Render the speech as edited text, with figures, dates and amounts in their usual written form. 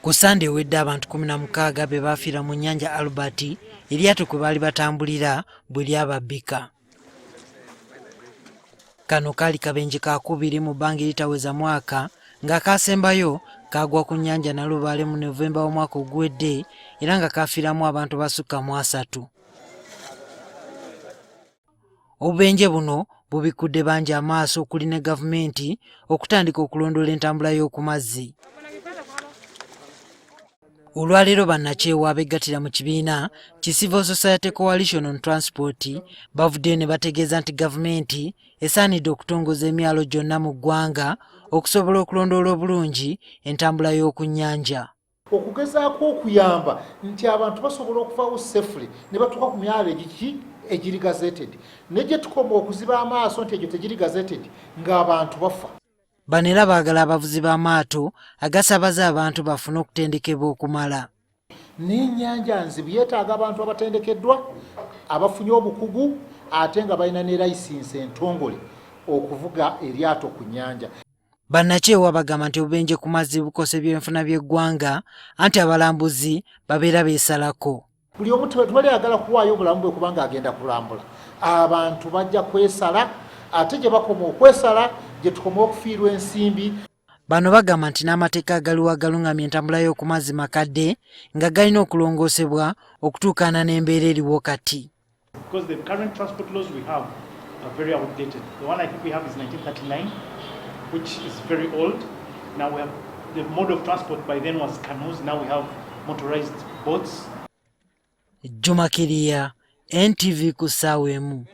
Ku Sande ewedde abantu 16 be baafiira mu nnyanja Albert eryato kwe baali batambulira bwe lyababbika. Kano kaali kabenje ka 2 mu bangi litaweza mwaka ng'akaasembayo kagwa ku nnyanja Nalubaale mu Novemba w'omwaka oguwedde era nga kaafiiramu abantu basukka mu 3. Obubenje buno bubikudde bangi amaaso okuli ne gavumenti okutandika okulondoola entambula y'oku mazzi. Olwaleero Bannakyewa abegattira mu kibiina ki Civil Society Coalition on Transport bavudde ne bategeeza nti gavumenti esaanidde okutongoza emyalo gyonna mu ggwanga okusobola okulondoola obulungi entambula y'oku nnyanja. Okugezaako okuyamba nti abantu basobola okuvaawo safely ne batuuka ku myalo egiri gazetted ne gye tukoma okuziba amaaso nti egyo tegiri gazetted ng'abantu bafa. Bano era baagala abavuzi b'amaato agasaabaza abantu bafune okutendekebwa okumala. N'ennyanja nzibu yeetaaga abantu abatendekeddwa abafunye obukugu ate nga balina ne layisinsi entongole okuvuga eryato ku nnyanja. Bannakyewa bagamba nti obubenje ku mazzi bukose by'enfuna by'eggwanga anti abalambuzi babeera beesalako. Buli omu tebaliyagala kuwaayo obulamu bwe kubanga agenda kulambula. Abantu bajja kwesala ate gye bakoma okwesala gye tukoma okufiirwa ensimbi. Bano bagamba nti n'amateeka agaliwo agalungamya entambula y'oku mazzi makadde nga galina okulongoosebwa okutuukaana n'embeera eriwo kati. Because the current transport laws we have are very outdated. The one I think we have is 1939, which is very old. Now we have the mode of transport by then was canoes. Now we have motorized boats. Jumakiriya, NTV ku ssaawa emu.